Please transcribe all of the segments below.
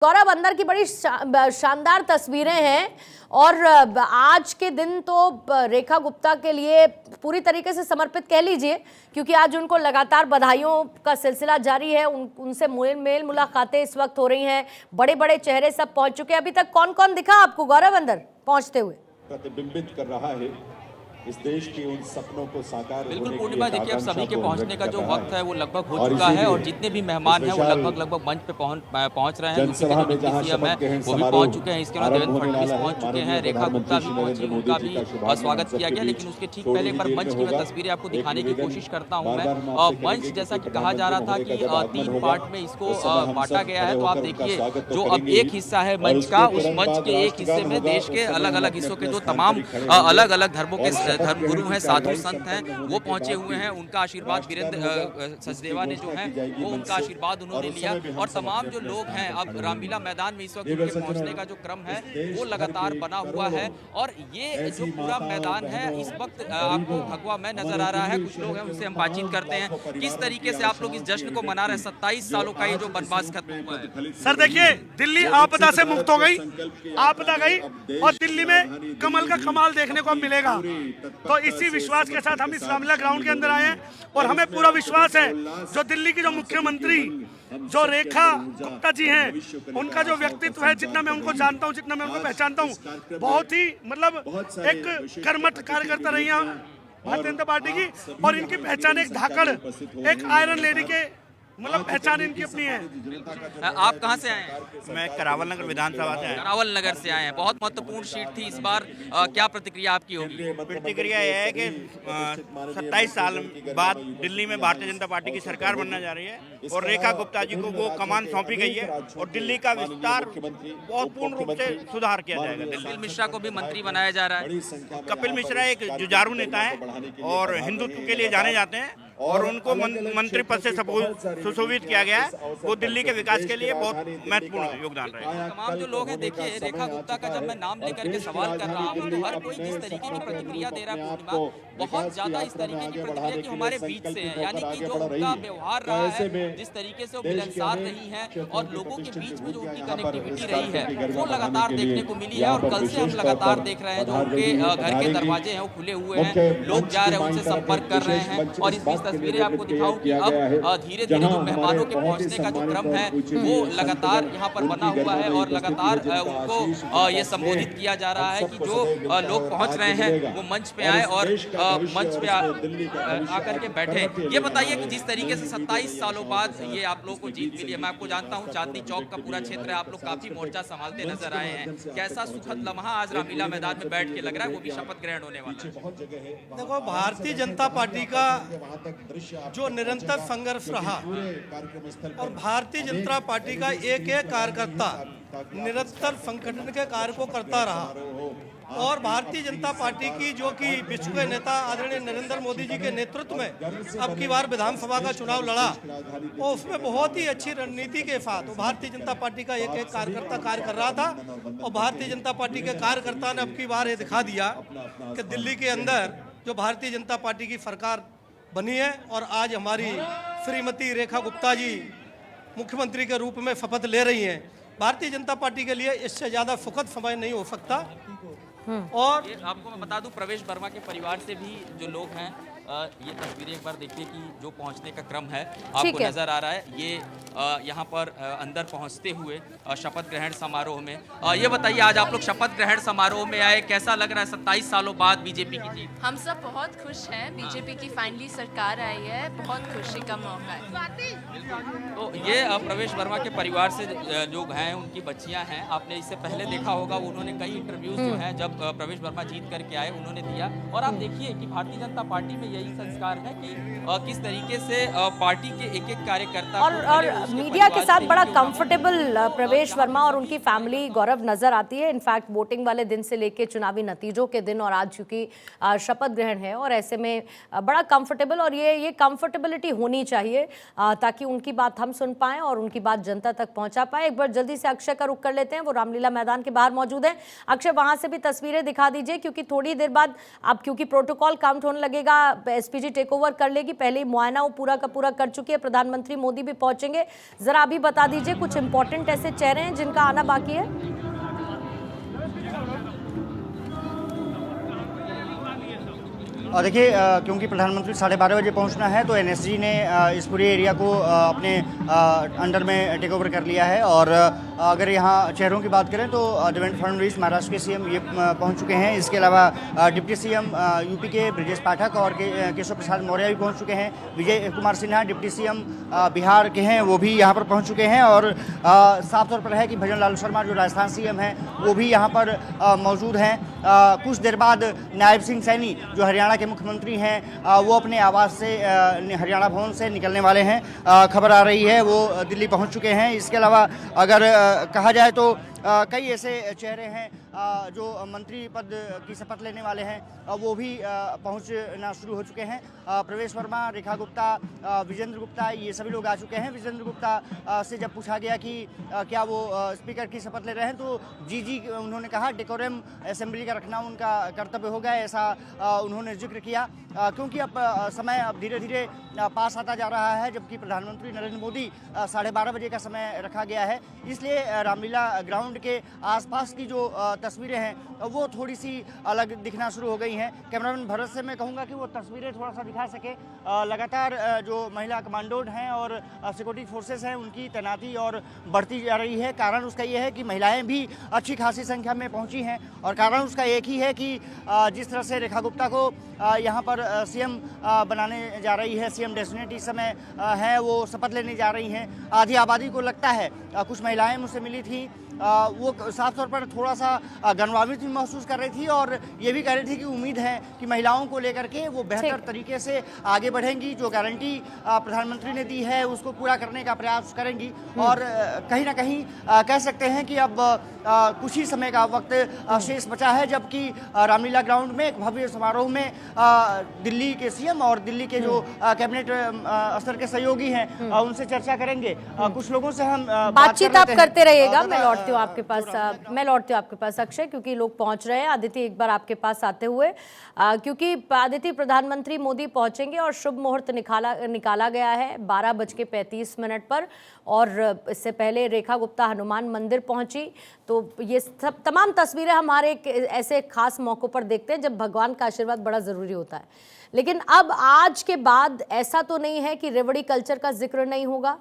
गौरव, अंदर की बड़ी शानदार तस्वीरें हैं और आज के दिन तो रेखा गुप्ता के लिए पूरी तरीके से समर्पित कह लीजिए, क्योंकि आज उनको लगातार बधाइयों का सिलसिला जारी है। उनसे मेल मुलाकातें इस वक्त हो रही हैं, बड़े बड़े चेहरे सब पहुंच चुके हैं। अभी तक कौन कौन दिखा आपको गौरव अंदर पहुंचते हुए? प्रतिबिंबित कर रहा है इस देश के उन सपनों को साकार होने बिल्कुल के पूर्णिमा, लिए देखिए अब सभी के पहुंचने का जो वक्त है वो लगभग हो और चुका है और इसीलिए जितने भी मेहमान हैं वो लगभग मंच पे पहुंच रहे हैं। यूपी के जो डिप्टी सीएम हैं वो भी पहुंच चुके हैं, इसके अलावा देवेंद्र फडणवीस पहुंच चुके हैं, रेखा गुप्ता भी पहुंची, उनका भी स्वागत किया गया। लेकिन उसके ठीक पहले एक बार मंच की मैं तस्वीरें आपको दिखाने की कोशिश करता हूँ मैं। मंच जैसा कि कहा जा रहा था कि 3 पार्ट में इसको बांटा गया है, तो आप देखिए जो अब एक हिस्सा है मंच का, उस मंच के एक हिस्से में देश के अलग अलग हिस्सों के जो तमाम अलग अलग धर्मों के धर्मगुरु हैं, साधु संत हैं, वो पहुंचे हुए हैं। उनका आशीर्वाद वीरेंद्र सचदेवा ने जो है वो उनका आशीर्वाद उन्होंने लिया। और तमाम जो लोग हैं अब रामलीला मैदान में इस वक्त उनके पहुंचने का जो क्रम है वो लगातार बना हुआ है। और ये जो पूरा मैदान है इस वक्त आपको भगवा में नजर आ रहा है। कुछ लोग हैं उनसे हम बातचीत करते हैं, किस तरीके से आप लोग इस जश्न को मना रहे हैं। 27 सालों का ये जो वनवास खत्म हुआ है। सर देखिए, दिल्ली आपदा से मुक्त हो गई, आपदा गई और दिल्ली में कमल का कमाल देखने को मिलेगा। तो इसी विश्वास के साथ हम इस रामलीला ग्राउंड के अंदर आए हैं और हमें पूरा विश्वास है जो दिल्ली की जो मुख्यमंत्री जो रेखा गुप्ता जी हैं, उनका जो व्यक्तित्व है, जितना मैं उनको जानता हूं, जितना मैं उनको पहचानता हूं, बहुत ही मतलब एक कर्मठ कार्यकर्ता रही हैं भारतीय जनता पार्टी की। और इनकी पहचान एक धाकड़, एक आयरन लेडी के मतलब पहचान इनकी अपनी है। आप कहां से आए हैं? मैं करावल नगर विधानसभा से आया। करावल नगर से आए हैं। बहुत महत्वपूर्ण सीट थी इस बार, क्या प्रतिक्रिया आपकी होगी? प्रतिक्रिया यह है कि 27 साल बाद दिल्ली में भारतीय जनता पार्टी की सरकार बनने जा रही है और रेखा गुप्ता जी को वो कमान सौंपी गई है और दिल्ली का विस्तार बहुत पूर्ण रूप से सुधार किया जाएगा। कपिल मिश्रा को भी मंत्री बनाया जा रहा है। कपिल मिश्रा एक जुझारू नेता है और हिंदुत्व के लिए जाने जाते हैं और उनको मंत्री पद से सुशोभित किया गया है। वो दिल्ली के विकास के लिए बहुत महत्वपूर्ण योगदान रहेगा। तमाम जो लोग हैं, देखिए रेखा गुप्ता का जब मैं नाम लेकर के सवाल कर रहा हूँ तो हर कोई जिस तरीके की प्रतिक्रिया दे रहा है पूर्णिमा, बहुत ज्यादा इस तरीके की प्रतिक्रिया कि हमारे बीच से है, यानी कि जो उनका व्यवहार रहा है, जिस तरीके से वो मिलनसार रही है और लोगों के बीच में जो उनकी कनेक्टिविटी रही है वो लगातार देखने को मिली है। और कल से हम लगातार देख रहे हैं जो उनके घर के दरवाजे हैं वो खुले हुए हैं, लोग जा रहे हैं, उनसे संपर्क कर रहे हैं। और इस बीच तस्वीरें आपको दिखाऊं कि अब धीरे धीरे जो मेहमानों के पहुंचने का जो क्रम है वो लगातार यहाँ पर बना हुआ है और लगातार उनको ये संबोधित किया जा रहा है कि जो लोग पहुंच रहे हैं वो मंच पे आए और मंच पे आकर के बैठे। ये बताइए कि जिस तरीके से 27 सालों बाद ये आप लोगों को जीत मिली है, मैं आपको जानता हूँ चांदनी चौक का पूरा क्षेत्र है, आप लोग काफी मोर्चा संभालते नजर आए हैं, कैसा सुखद लम्हा आज रामलीला मैदान में बैठ के लग रहा है, वो भी शपथ ग्रहण होने वाला है? देखो, भारतीय जनता पार्टी का जो निरंतर संघर्ष रहा और भारतीय जनता पार्टी का एक एक कार्यकर्ता निरंतर संगठन के कार्य को करता रहा और भारतीय जनता पार्टी की जो कि विश्व के नेता आदरणीय नरेंद्र मोदी जी के नेतृत्व में अब की बार विधानसभा का चुनाव लड़ा और उसमें बहुत ही अच्छी रणनीति के साथ भारतीय जनता पार्टी का एक एक कार्यकर्ता कार्य कर रहा था। और भारतीय जनता पार्टी के कार्यकर्ता ने अब की बार ये दिखा दिया कि दिल्ली के अंदर जो भारतीय जनता पार्टी की सरकार बनी है और आज हमारी श्रीमती रेखा गुप्ता जी मुख्यमंत्री के रूप में शपथ ले रही हैं। भारतीय जनता पार्टी के लिए इससे ज़्यादा सुखद समय नहीं हो सकता। और आपको मैं बता दूं, प्रवेश वर्मा के परिवार से भी जो लोग हैं, ये तस्वीरें एक बार देखिए कि जो पहुंचने का क्रम है आपको नजर आ रहा है। ये यहाँ पर अंदर पहुंचते हुए शपथ ग्रहण समारोह में, ये बताइए आज आप लोग शपथ ग्रहण समारोह में आए, कैसा लग रहा है 27 सालों बाद बीजेपी की जीत? हम सब बहुत खुश हैं, बीजेपी की फाइनली सरकार आई है, बहुत खुशी का मौका है। तो ये प्रवेश वर्मा के परिवार से लोग हैं, उनकी बच्चियां हैं, आपने इससे पहले देखा होगा, उन्होंने कई इंटरव्यूज जो हैं जब प्रवेश वर्मा जीत करके आए उन्होंने दिया। और आप देखिए कि भारतीय जनता पार्टी में यही संस्कार है कि किस तरीके से पार्टी के एक एक कार्यकर्ता और मीडिया के साथ बड़ा कंफर्टेबल प्रवेश वर्मा और उनकी फैमिली गौरव नजर आती है। इनफैक्ट वोटिंग वाले दिन से लेके चुनावी नतीजों के दिन और आज चूंकि शपथ ग्रहण है और ऐसे में बड़ा कंफर्टेबल, और ये कंफर्टेबिलिटी होनी चाहिए ताकि उनकी बात हम सुन पाएं और उनकी बात जनता तक पहुंचा पाए। एक बार जल्दी से अक्षय का रुख कर लेते हैं, वो रामलीला मैदान के बाहर मौजूद है। अक्षय, वहां से भी तस्वीरें दिखा दीजिए क्योंकि थोड़ी देर बाद अब क्योंकि प्रोटोकॉल काउंट होने लगेगा, एसपीजी टेक ओवर कर लेगी, पहले ही मुआयना वो पूरा का पूरा कर चुकी है। प्रधानमंत्री मोदी भी पहुंचेंगे, जरा अभी बता दीजिए कुछ इंपॉर्टेंट ऐसे चेहरे हैं जिनका आना बाकी है। और देखिए, क्योंकि प्रधानमंत्री 12:30 बजे पहुंचना है तो एनएसजी ने इस पूरे एरिया को अपने अंडर में टेक ओवर कर लिया है। और अगर यहाँ चेहरों की बात करें तो देवेंद्र फडणवीस महाराष्ट्र के सीएम ये पहुंच चुके हैं। इसके अलावा डिप्टी सीएम यूपी के ब्रजेश पाठक और केशव प्रसाद मौर्य भी पहुँच चुके हैं। विजय कुमार सिन्हा डिप्टी सीएम बिहार के हैं, वो भी यहाँ पर पहुँच चुके हैं। और साफ तौर पर है कि भजन लाल शर्मा जो राजस्थान सीएम हैं वो भी यहाँ पर मौजूद हैं। कुछ देर बाद नायब सिंह सैनी जो हरियाणा के मुख्यमंत्री हैं वो अपने आवास से हरियाणा भवन से निकलने वाले हैं। खबर आ रही है वो दिल्ली पहुंच चुके हैं। इसके अलावा अगर कहा जाए तो कई ऐसे चेहरे हैं जो मंत्री पद की शपथ लेने वाले हैं, वो भी पहुंचना शुरू हो चुके हैं। प्रवेश वर्मा, रेखा गुप्ता, विजेंद्र गुप्ता, ये सभी लोग आ चुके हैं। विजेंद्र गुप्ता से जब पूछा गया कि क्या वो स्पीकर की शपथ ले रहे हैं तो जी उन्होंने कहा डेकोरम असेंबली का रखना उनका कर्तव्य होगा, ऐसा उन्होंने जिक्र किया। क्योंकि अब समय अब धीरे धीरे पास आता जा रहा है, जबकि प्रधानमंत्री नरेंद्र मोदी 12:30 बजे का समय रखा गया है, इसलिए रामलीला ग्राउंड के आसपास की जो तस्वीरें हैं वो थोड़ी सी अलग दिखना शुरू हो गई हैं। कैमरामैन भरत से मैं कहूँगा कि वो तस्वीरें थोड़ा सा दिखा सके। लगातार जो महिला कमांडो हैं और सिक्योरिटी फोर्सेस हैं उनकी तैनाती और बढ़ती जा रही है। कारण उसका ये है कि महिलाएं भी अच्छी खासी संख्या में पहुंची हैं और कारण उसका एक ही है कि जिस तरह से रेखा गुप्ता को यहाँ पर सीएम बनाने जा रही है, सीएम डेजिग्नेट इस समय है, वो शपथ लेने जा रही हैं। आधी आबादी को लगता है, कुछ महिलाएं मुझसे मिली थी, वो साफ तौर पर थोड़ा सा गौरवान्वित भी महसूस कर रही थी और ये भी कह रही थी कि उम्मीद है कि महिलाओं को लेकर के वो बेहतर तरीके से आगे बढ़ेंगी, जो गारंटी प्रधानमंत्री ने दी है उसको पूरा करने का प्रयास करेंगी। और कहीं ना कहीं कह सकते हैं कि अब कुछ ही समय का वक्त शेष बचा है, जबकि रामलीला ग्राउंड में एक भव्य समारोह में दिल्ली के सीएम और दिल्ली के जो कैबिनेट स्तर के सहयोगी हैं उनसे चर्चा करेंगे। कुछ लोगों से हम बातचीत आप करते रहिएगा। मैं लौटती हूँ आपके पास अक्षय, क्योंकि लोग पहुंच रहे हैं। आदित्य, एक बार आपके पास आते हुए, क्योंकि आदित्य प्रधानमंत्री मोदी पहुंचेंगे और शुभ मुहूर्त निकाला गया है 12:35 पर। और इससे पहले रेखा गुप्ता हनुमान मंदिर पहुंची। तो ये सब तमाम तस्वीरें हमारे ऐसे खास मौक़ों पर देखते हैं जब भगवान का आशीर्वाद बड़ा ज़रूरी होता है। लेकिन अब आज के बाद ऐसा तो नहीं है कि रेवड़ी कल्चर का जिक्र नहीं होगा,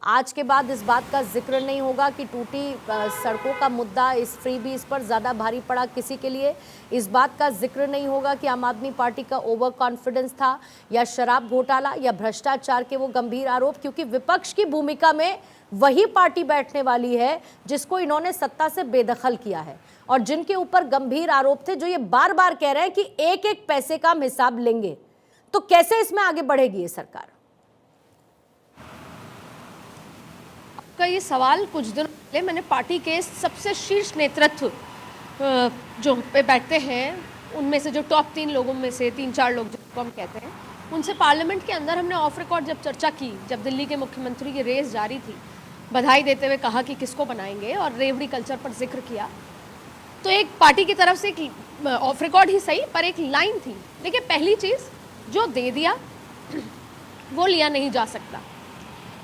आज के बाद इस बात का जिक्र नहीं होगा कि टूटी सड़कों का मुद्दा इस फ्रीबीज पर ज़्यादा भारी पड़ा किसी के लिए, इस बात का जिक्र नहीं होगा कि आम आदमी पार्टी का ओवर कॉन्फिडेंस था या शराब घोटाला या भ्रष्टाचार के वो गंभीर आरोप, क्योंकि विपक्ष की भूमिका में वही पार्टी बैठने वाली है जिसको इन्होंने सत्ता से बेदखल किया है और जिनके ऊपर गंभीर आरोप थे, जो ये बार बार कह रहे हैं कि एक एक पैसे का हम हिसाब लेंगे। तो कैसे इसमें आगे बढ़ेगी ये सरकार? का ये सवाल कुछ दिन पहले मैंने पार्टी के सबसे शीर्ष नेतृत्व जो पे बैठते हैं उनमें से, जो टॉप 3 लोगों में से 3-4 लोग जिनको हम कहते हैं, उनसे पार्लियामेंट के अंदर हमने ऑफ रिकॉर्ड जब चर्चा की, जब दिल्ली के मुख्यमंत्री की रेस जारी थी, बधाई देते हुए कहा कि किसको बनाएंगे और रेवड़ी कल्चर पर जिक्र किया, तो एक पार्टी की तरफ से एक ऑफ रिकॉर्ड ही सही पर एक लाइन थी। देखिए, पहली चीज़, जो दे दिया वो लिया नहीं जा सकता,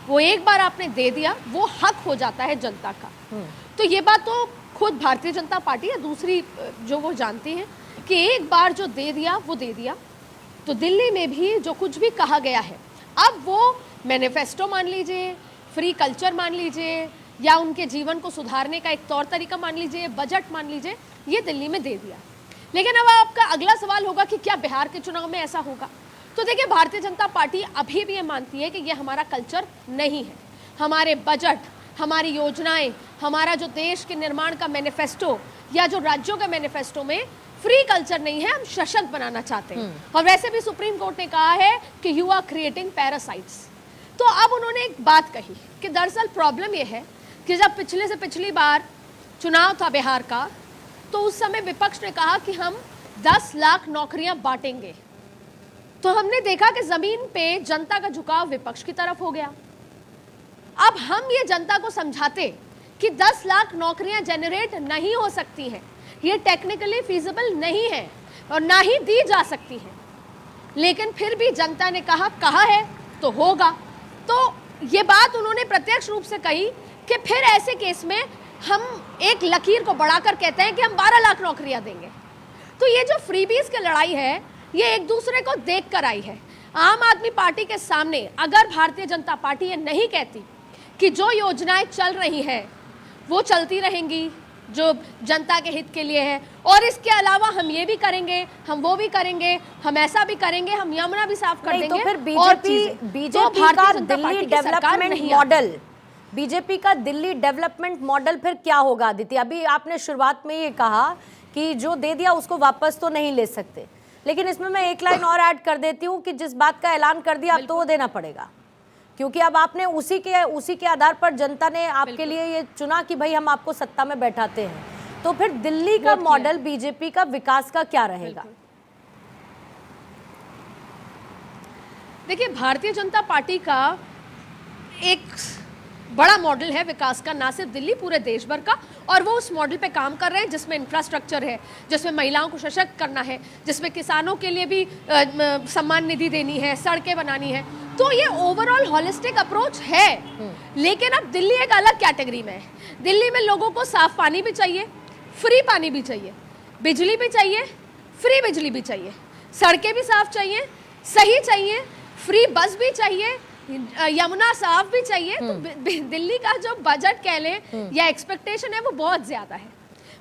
वो एक बार आपने दे दिया वो हक हो जाता है जनता का। तो ये बात तो खुद भारतीय जनता पार्टी या दूसरी जो वो जानती हैं कि एक बार जो दे दिया वो दे दिया। तो दिल्ली में भी जो कुछ भी कहा गया है, अब वो मैनिफेस्टो मान लीजिए, फ्री कल्चर मान लीजिए, या उनके जीवन को सुधारने का एक तौर तरीका मान लीजिए, बजट मान लीजिए, ये दिल्ली में दे दिया। लेकिन अब आपका अगला सवाल होगा कि क्या बिहार के चुनाव में ऐसा होगा? तो देखिए, भारतीय जनता पार्टी अभी भी ये मानती है कि ये हमारा कल्चर नहीं है। हमारे बजट, हमारी योजनाएं, हमारा जो देश के निर्माण का मैनिफेस्टो या जो राज्यों के मैनिफेस्टो में फ्री कल्चर नहीं है, हम सशक्त बनाना चाहते हैं। और वैसे भी सुप्रीम कोर्ट ने कहा है कि यू आर क्रिएटिंग पैरासाइट्स। तो अब उन्होंने एक बात कही कि दरअसल प्रॉब्लम ये है कि जब पिछले से पिछली बार चुनाव था बिहार का, तो उस समय विपक्ष ने कहा कि हम 10 लाख नौकरियां बांटेंगे। तो हमने देखा कि जमीन पे जनता का झुकाव विपक्ष की तरफ हो गया। अब हम ये जनता को समझाते कि 10 लाख नौकरियां जनरेट नहीं हो सकती हैं, ये टेक्निकली फीजिबल नहीं है और ना ही दी जा सकती हैं। लेकिन फिर भी जनता ने कहा है तो होगा। तो ये बात उन्होंने प्रत्यक्ष रूप से कही कि फिर ऐसे केस में हम एक लकीर को बढ़ाकर कहते हैं कि हम 12 लाख नौकरियां देंगे। तो ये जो फ्रीबीज की लड़ाई है ये एक दूसरे को देख कर आई है। आम आदमी पार्टी के सामने अगर भारतीय जनता पार्टी ये नहीं कहती कि जो योजनाएं चल रही हैं वो चलती रहेंगी, जो जनता के हित के लिए है, और इसके अलावा हम ये भी करेंगे, हम वो भी करेंगे, हम ऐसा भी करेंगे, हम यमुना भी साफ कर देंगे। तो फिर बीजेपी तो का दिल्ली डेवलपमेंट मॉडल, बीजेपी का दिल्ली डेवलपमेंट मॉडल फिर क्या होगा आदित्य? अभी आपने शुरुआत में ये कहा कि जो दे दिया उसको वापस तो नहीं ले सकते, लेकिन इसमें मैं एक लाइन और ऐड कर देती हूँ कि जिस बात का ऐलान कर दिया अब तो वो देना पड़ेगा, क्योंकि अब आपने उसी के आधार पर जनता ने आपके लिए ये चुना कि भाई हम आपको सत्ता में बैठाते हैं। तो फिर दिल्ली का मॉडल बीजेपी का विकास का क्या रहेगा? देखिए, भारतीय जनता पार्टी का एक बड़ा मॉडल है विकास का, ना सिर्फ दिल्ली, पूरे देश भर का, और वो उस मॉडल पे काम कर रहे हैं जिसमें इंफ्रास्ट्रक्चर है, जिसमें महिलाओं को सशक्त करना है, जिसमें किसानों के लिए भी सम्मान निधि देनी है, सड़कें बनानी है। तो ये ओवरऑल हॉलिस्टिक अप्रोच है। लेकिन अब दिल्ली एक अलग कैटेगरी में है। दिल्ली में लोगों को साफ पानी भी चाहिए, फ्री पानी भी चाहिए, बिजली भी चाहिए, फ्री बिजली भी चाहिए, सड़कें भी साफ चाहिए, सही चाहिए, फ्री बस भी चाहिए, यमुना साफ भी चाहिए। तो दिल्ली का जो बजट कह लें या एक्सपेक्टेशन है वो बहुत ज्यादा है,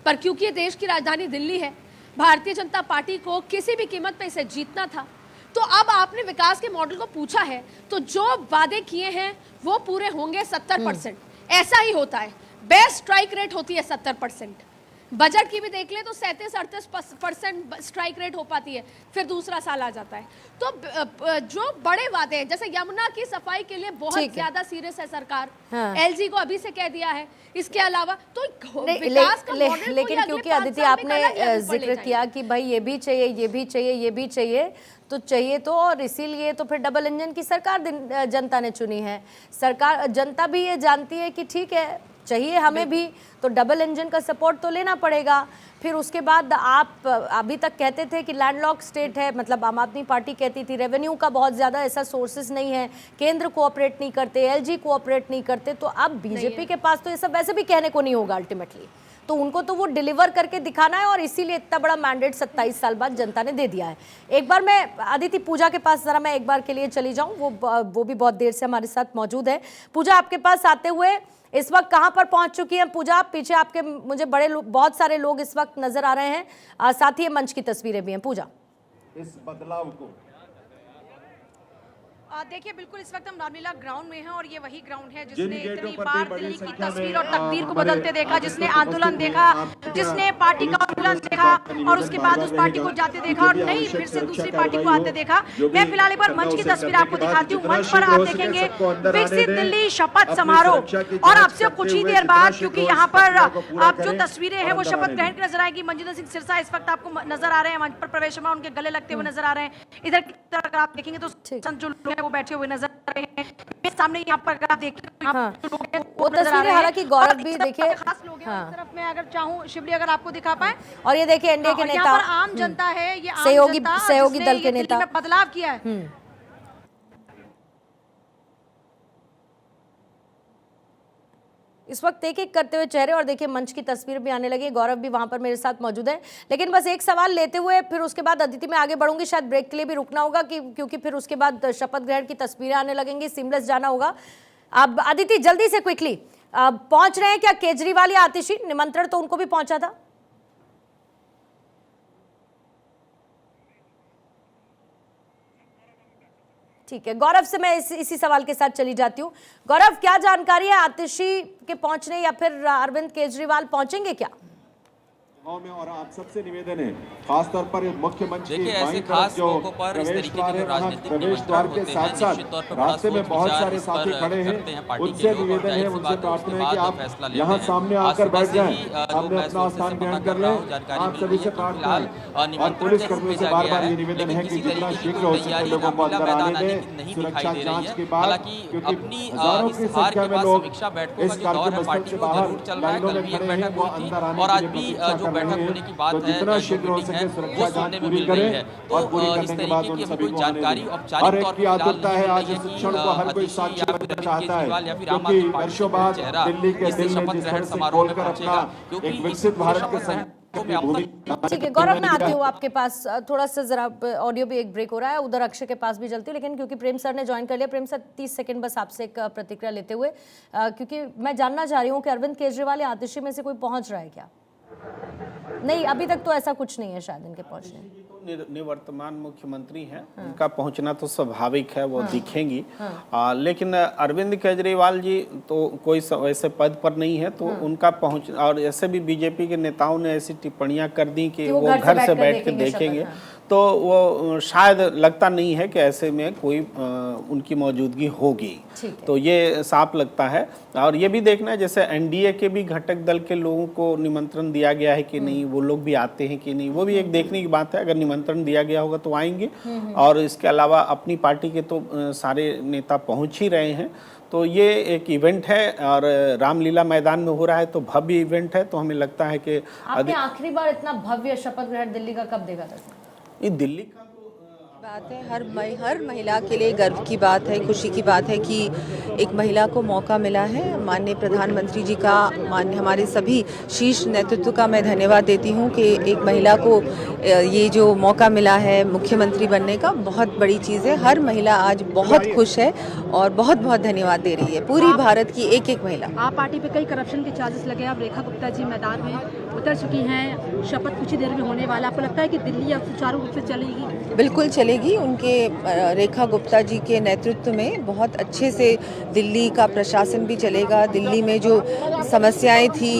पर क्योंकि ये देश की राजधानी दिल्ली है, भारतीय जनता पार्टी को किसी भी कीमत पे इसे जीतना था। तो अब आपने विकास के मॉडल को पूछा है, तो जो वादे किए हैं वो पूरे होंगे 70%। ऐसा ही होता है, बेस्ट स्ट्राइक रेट होती है 70%। बजट की भी देख ले तो 37-38% स्ट्राइक रेट हो पाती है, फिर दूसरा साल आ जाता है। तो जो बड़े वादे हैं, जैसे यमुना की सफाई के लिए बहुत ज्यादा सीरियस है सरकार, एलजी को अभी से कह दिया है। इसके अलावा तो विकास का मॉडल, लेकिन क्योंकि आदित्य आपने जिक्र किया कि भाई ये भी चाहिए, ये भी चाहिए, ये भी चाहिए, तो चाहिए तो, और इसीलिए तो फिर डबल इंजन की सरकार जनता ने चुनी है। सरकार, जनता भी ये जानती है कि ठीक है चाहिए हमें भी, तो डबल इंजन का सपोर्ट तो लेना पड़ेगा। फिर उसके बाद आप अभी तक कहते थे कि लैंडलॉक स्टेट है, मतलब आम आदमी पार्टी कहती थी रेवेन्यू का बहुत ज़्यादा ऐसा सोर्सेज नहीं है, केंद्र कोऑपरेट नहीं करते, एलजी कोऑपरेट नहीं करते। तो अब बीजेपी के पास तो ये सब वैसे भी कहने को नहीं होगा अल्टीमेटली, तो उनको तो वो डिलीवर करके दिखाना है, और इसीलिए इतना बड़ा मैंडेट 27 साल बाद जनता ने दे दिया है। एक बार मैं अदिति पूजा के पास जरा मैं एक बार के लिए चली जाऊं, वो भी बहुत देर से हमारे साथ मौजूद है। पूजा, आपके पास आते हुए इस वक्त कहां पर पहुंच चुकी हैं? पूजा, पीछे आपके मुझे बहुत सारे लोग इस वक्त नजर आ रहे हैं, साथ ही मंच की तस्वीरें भी हैं। पूजा, इस बदलाव को देखिए, बिल्कुल इस वक्त हम रामलीला ग्राउंड में हैं, और ये वही ग्राउंड है जिसने इतनी बार दिल्ली की तस्वीर और तकदीर को बदलते देखा, जिसने आंदोलन देखा, जिसने पार्टी का आंदोलन देखा, और उसके बाद उस पार्टी को जाते देखा और नहीं फिर से दूसरी पार्टी को आते देखा। मैं फिलहाल एक बार मंच की तस्वीर आपको दिखाती हूँ। मंच पर आप देखेंगे विकसित दिल्ली शपथ समारोह, और आपसे कुछ ही देर बाद, क्योंकि यहाँ पर आप जो तस्वीरें हैं वो शपथ ग्रहण की नजर आएगी। मंजिंदर सिंह सिरसा इस वक्त आपको नजर आ रहे हैं मंच पर, प्रवेश शर्मा उनके गले लगते हुए नजर आ रहे हैं। इधर की तरफ अगर आप देखेंगे तो जो लोग हैं वो बैठे हुए नजर आ रहे हैं। मेरे सामने यहाँ पर अगर आप देखें वो तस्वीरें, हालांकि गौरव भी देखिए, खास लोग हैं। इस तरफ मैं अगर चाहूँ शिवली अगर आपको दिखा पाए, और ये देखिए एनडीए के नेता, यहाँ पर आम जनता है, ये सहयोगी दल के नेता बदलाव किया है। इस वक्त एक एक करते हुए चेहरे, और देखिए मंच की तस्वीर भी आने लगी। गौरव भी वहां पर मेरे साथ मौजूद है, लेकिन बस एक सवाल लेते हुए फिर उसके बाद अदिति में आगे बढ़ूंगी। शायद ब्रेक के लिए भी रुकना होगा क्योंकि फिर उसके बाद शपथ ग्रहण की तस्वीरें आने लगेंगी, सीमलेस जाना होगा। अब अदिति जल्दी से क्विकली पहुंच रहे हैं क्या केजरीवाल या आतिशी? निमंत्रण तो उनको भी पहुंचा था। ठीक है, गौरव से मैं इसी सवाल के साथ चली जाती हूँ। गौरव, क्या जानकारी है, आतिशी के पहुंचने या फिर अरविंद केजरीवाल पहुंचेंगे क्या? में, और आप सबसे निवेदन है खासतौर पर मुख्य मंच देखिए, ऐसे खास मौकों पर इस तरीके के जो राजनीतिक निमंत्रण होते हैं, निश्चित तौर पर रास्ते में बहुत सारे साथी खड़े हैं, उनसे निवेदन है, उनसे प्रार्थना है कि आप यहाँ सामने आकर बैठ जाएं, सामने अपना स्थान ग्रहण कर लें। आप सभी से प्रार्थना है, और पुलिस कर्मियों से बार बार ये निवेदन है कि जितना शीघ्र हो सके लोगों को अंदर आने दें, सुरक्षा जांच के बाद, क्योंकि हजारों की संख्या में लोग इस कार्यक्रम स्थल से बाहर लाइनों में खड़े हैं, वो अंदर आने के लिए प्रतीक्षा कर बैठक होने की बात है, जितना जो शीघ्र हो मीटिंग है सके वो सुरक्षा सुनने जांच में पूरी मिल रही करें है। और तो पूरी इस करने के तरीके बाद की उन अभी सभी कोई को आने जानकारी दें। औपचारिक हर एक तौर की पर फिलहाल आतुरता नहीं है, मिल आज रही इस है कि क्षण को हर कोई अतिशी साक्षी या फिर बनना अरविंद चाहता है, केजरीवाल या फिर आम क्योंकि आदमी पार्टी वर्षों का बाद चेहरा दिल्ली के इस दिल में शपथ जिस ग्रहण तरह से समारोह में खोलकर पहुंचेगा, अपना क्योंकि एक इस विकसित पूरे भारत शपथ के ग्रहण अपनी में अब भूमि ठीक है गौरव, मैं आती हूँ आपके पास। थोड़ा सा जरा ऑडियो भी एक ब्रेक हो रहा है, उधर अक्षय के पास भी चलती हूँ, लेकिन क्योंकि प्रेम सर ने ज्वाइन कर लिया, प्रेम सर 30 सेकंड बस आपसे एक प्रतिक्रिया लेते हुए, क्योंकि मैं जानना चाह रही हूँ कि अरविंद केजरीवाल या आतिशी में से कोई पहुंच रहा है क्या? नहीं, अभी तक तो ऐसा कुछ नहीं है शायद इनके पहुंचने। निवर्तमान मुख्यमंत्री हैं, उनका पहुंचना तो स्वाभाविक है, वो दिखेंगी। लेकिन अरविंद केजरीवाल जी तो कोई वैसे पद पर नहीं है, तो उनका पहुंच, और ऐसे भी बीजेपी के नेताओं ने ऐसी टिप्पणियां कर दी कि वो घर से बैठ कर देखेंगे, तो वो शायद लगता नहीं है कि ऐसे में कोई उनकी मौजूदगी होगी। तो ये साफ लगता है। और ये भी देखना है, जैसे एनडीए के भी घटक दल के लोगों को निमंत्रण दिया गया है कि नहीं, वो लोग भी आते हैं कि नहीं, वो भी एक देखने की बात है। अगर निमंत्रण दिया गया होगा तो आएंगे, और इसके अलावा अपनी पार्टी के तो सारे नेता पहुंच ही रहे हैं। तो ये एक इवेंट है, और रामलीला मैदान में हो रहा है, तो भव्य इवेंट है। तो हमें लगता है कि आपने आखिरी बार इतना भव्य शपथ ग्रहण दिल्ली का कब देखा था? ये दिल्ली का बात है, हर महिला के लिए गर्व की बात है, खुशी की बात है कि एक महिला को मौका मिला है। माननीय प्रधानमंत्री जी का, माननीय हमारे सभी शीर्ष नेतृत्व का मैं धन्यवाद देती हूँ कि एक महिला को ये जो मौका मिला है मुख्यमंत्री बनने का, बहुत बड़ी चीज़ है। हर महिला आज बहुत खुश है और बहुत बहुत धन्यवाद दे रही है पूरी भारत की एक एक महिला। आप पार्टी पे कई करप्शन के चार्जेस लगे, अब रेखा गुप्ता जी मैदान में उतर चुकी हैं, शपथ कुछ ही देर में होने वाला, आपको लगता है कि दिल्ली अब सुचारू रूप से चलेगी? बिल्कुल चलेगी। उनके रेखा गुप्ता जी के नेतृत्व में बहुत अच्छे से दिल्ली का प्रशासन भी चलेगा। दिल्ली में जो समस्याएं थी,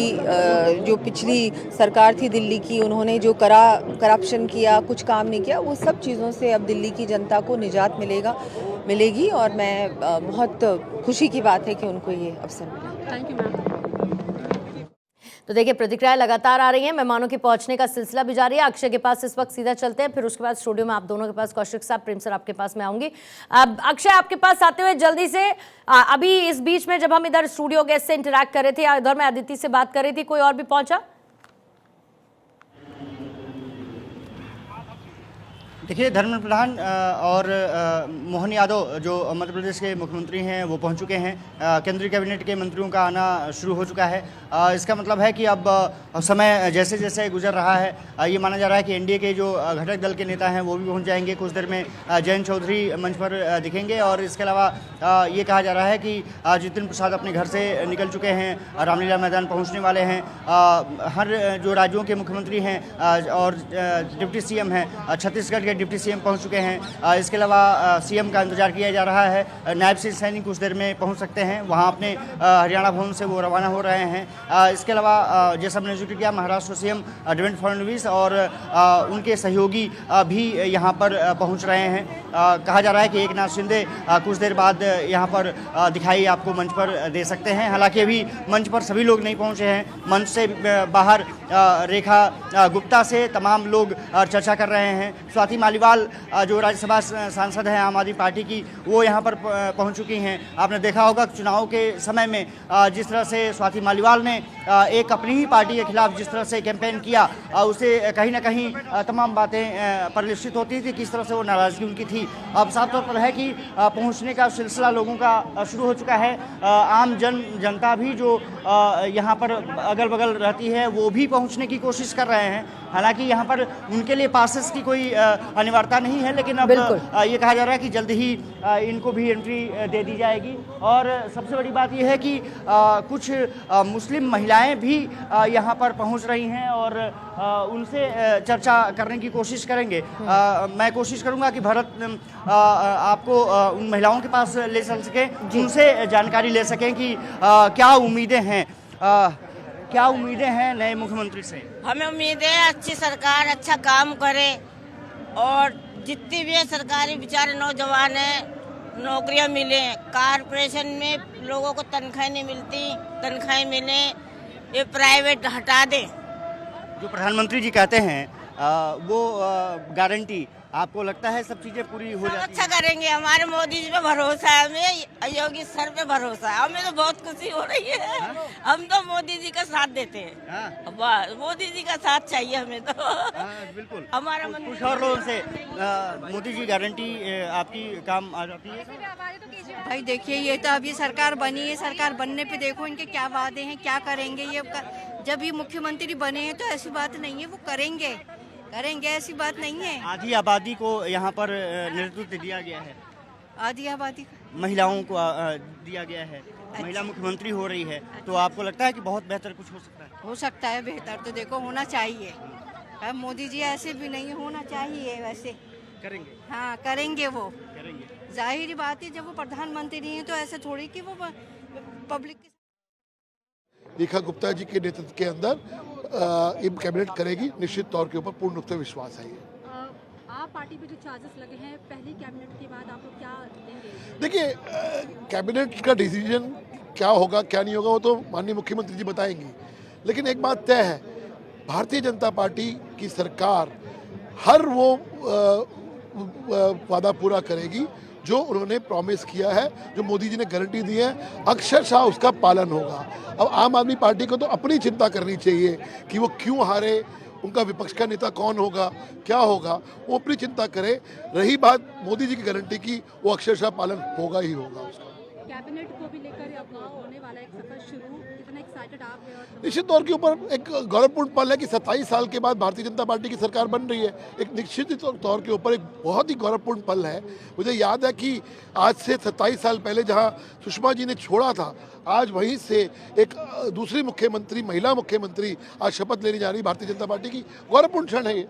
जो पिछली सरकार थी दिल्ली की, उन्होंने जो करप्शन किया, कुछ काम नहीं किया, वो सब चीज़ों से अब दिल्ली की जनता को निजात मिलेगी। और मैं बहुत खुशी की बात है कि उनको ये अवसर मिला। Thank you ma'am. तो देखिए, प्रतिक्रियाएं लगातार आ रही हैं, मेहमानों के पहुंचने का सिलसिला भी जारी है। अक्षय के पास इस वक्त सीधा चलते हैं, फिर उसके बाद स्टूडियो में आप दोनों के पास कौशिक साहब, प्रेम सर आपके पास मैं आऊंगी। अब अक्षय आपके पास आते हुए जल्दी से, अभी इस बीच में जब हम इधर स्टूडियो गेस्ट से इंटरैक्ट कर रहे थे, या इधर मैं अदिति से बात कर रही थी, कोई और भी पहुंचा? देखिए, धर्मेंद्र प्रधान और मोहन यादव जो मध्य प्रदेश के मुख्यमंत्री हैं वो पहुंच चुके हैं। केंद्रीय कैबिनेट के मंत्रियों का आना शुरू हो चुका है। इसका मतलब है कि अब समय जैसे जैसे गुजर रहा है, ये माना जा रहा है कि एनडीए के जो घटक दल के नेता हैं वो भी पहुंच जाएंगे। कुछ देर में जयंत चौधरी मंच पर दिखेंगे, और इसके अलावा ये कहा जा रहा है कि जितिन प्रसाद अपने घर से निकल चुके हैं, रामलीला मैदान पहुँचने वाले हैं। हर जो राज्यों के मुख्यमंत्री हैं और डिप्टी सीएम हैं, छत्तीसगढ़ के डिप्टी सीएम पहुंच चुके हैं। इसके अलावा सीएम का इंतजार किया जा रहा है। नायब श्री सैनी कुछ देर में पहुंच सकते हैं, वहां अपने हरियाणा भवन से वो रवाना हो रहे हैं। इसके अलावा जैसा हमने जिक्र किया, महाराष्ट्र सीएम देवेंद्र फडणवीस और उनके सहयोगी भी यहाँ पर पहुँच रहे हैं। कहा जा रहा है कि एकनाथ शिंदे कुछ देर बाद यहाँ पर दिखाई आपको मंच पर दे सकते हैं। हालांकि अभी मंच पर सभी लोग नहीं पहुँचे हैं। मंच से बाहर रेखा गुप्ता से तमाम लोग चर्चा कर रहे हैं। स्वाति मालीवाल जो राज्यसभा सांसद हैं आम आदमी पार्टी की, वो यहाँ पर पहुँच चुकी हैं। आपने देखा होगा चुनाव के समय में जिस तरह से स्वाति मालीवाल ने एक अपनी ही पार्टी के खिलाफ जिस तरह से कैंपेन किया, उसे कहीं ना कहीं तमाम बातें परिलक्षित होती थी, किस तरह से वो नाराज़गी उनकी थी। अब साफ तौर पर है कि पहुँचने का सिलसिला लोगों का शुरू हो चुका है। आम जनता भी जो यहाँ पर अगल बगल रहती है वो भी पहुँचने की कोशिश कर रहे हैं। हालांकि यहाँ पर उनके लिए पासेस की कोई अनिवार्यता नहीं है, लेकिन अब ये कहा जा रहा है कि जल्द ही इनको भी एंट्री दे दी जाएगी। और सबसे बड़ी बात यह है कि कुछ मुस्लिम महिलाएं भी यहाँ पर पहुँच रही हैं और उनसे चर्चा करने की कोशिश करेंगे। मैं कोशिश करूँगा कि भरत आपको उन महिलाओं के पास ले चल सके, उनसे जानकारी ले सकें कि क्या उम्मीदें हैं, क्या उम्मीदें हैं नए मुख्यमंत्री से। हमें उम्मीद है अच्छी सरकार अच्छा काम करे, और जितनी भी सरकारी बेचारे नौजवान हैं नौकरियां मिले। कारपोरेशन में लोगों को तनख्वाहें नहीं मिलती, तनख्वाहें मिले, ये प्राइवेट हटा दें। जो प्रधानमंत्री जी कहते हैं वो गारंटी आपको लगता है सब चीजें पूरी हो सब जाती अच्छा करेंगे। हमारे मोदी जी पे भरोसा है, हमें योगी सर पे भरोसा है। हमें तो बहुत खुशी हो रही है। हम तो मोदी जी का साथ देते हैं। बस मोदी जी का साथ चाहिए हमें तो। बिल्कुल हमारा मन कुछ और लोगों से मोदी जी गारंटी आपकी काम आ जाती है? भाई देखिए, ये तो अभी सरकार बनी है, सरकार बनने पे देखो इनके क्या वादे हैं, क्या करेंगे। जब ये मुख्यमंत्री बने हैं तो ऐसी बात नहीं है, वो करेंगे, ऐसी बात नहीं है। आधी आबादी को यहाँ पर नेतृत्व दिया गया है, आधी आबादी महिलाओं को दिया गया है, महिला मुख्यमंत्री हो रही है, तो आपको लगता है कि बहुत बेहतर कुछ हो सकता है? हो सकता है बेहतर, तो देखो होना चाहिए। अब मोदी जी ऐसे भी नहीं होना चाहिए, वैसे करेंगे। हाँ करेंगे, वो करेंगे। जाहिर बात है, जब वो प्रधानमंत्री हैं तो ऐसे थोड़ी कि वो पब्लिक। रेखा गुप्ता जी के नेतृत्व के अंदर कैबिनेट करेगी, निश्चित तौर के ऊपर पूर्ण रूप से विश्वास है। ये आप पार्टी पे जो चार्जेस लगे हैं पहली कैबिनेट के बाद आप लोग क्या देंगे? देखिए, कैबिनेट का डिसीजन क्या होगा क्या नहीं होगा वो तो माननीय मुख्यमंत्री जी बताएंगे, लेकिन एक बात तय है, भारतीय जनता पार्टी की सरकार हर वो वादा पूरा करेगी जो उन्होंने प्रॉमिस किया है, जो मोदी जी ने गारंटी दी है, अक्षरशः उसका पालन होगा। अब आम आदमी पार्टी को तो अपनी चिंता करनी चाहिए कि वो क्यों हारे, उनका विपक्ष का नेता कौन होगा, क्या होगा, वो अपनी चिंता करे। रही बात मोदी जी की गारंटी की, वो अक्षरशः पालन होगा ही होगा उसका। कैबिनेट को भी लेकर अब होने वाला एक सफर शुरू, कितना एक्साइटेड आप हैं? और निश्चित तौर के ऊपर एक गौरवपूर्ण पल है कि 27 साल के बाद भारतीय जनता पार्टी की सरकार बन रही है। एक निश्चित तौर के ऊपर एक बहुत ही गौरवपूर्ण पल है। मुझे याद है कि आज से 27 साल पहले जहां सुषमा जी ने छोड़ा था, आज वहीं से एक दूसरी मुख्यमंत्री, महिला मुख्यमंत्री आज शपथ लेने जा रही भारतीय जनता पार्टी की। गौरवपूर्ण क्षण है ये।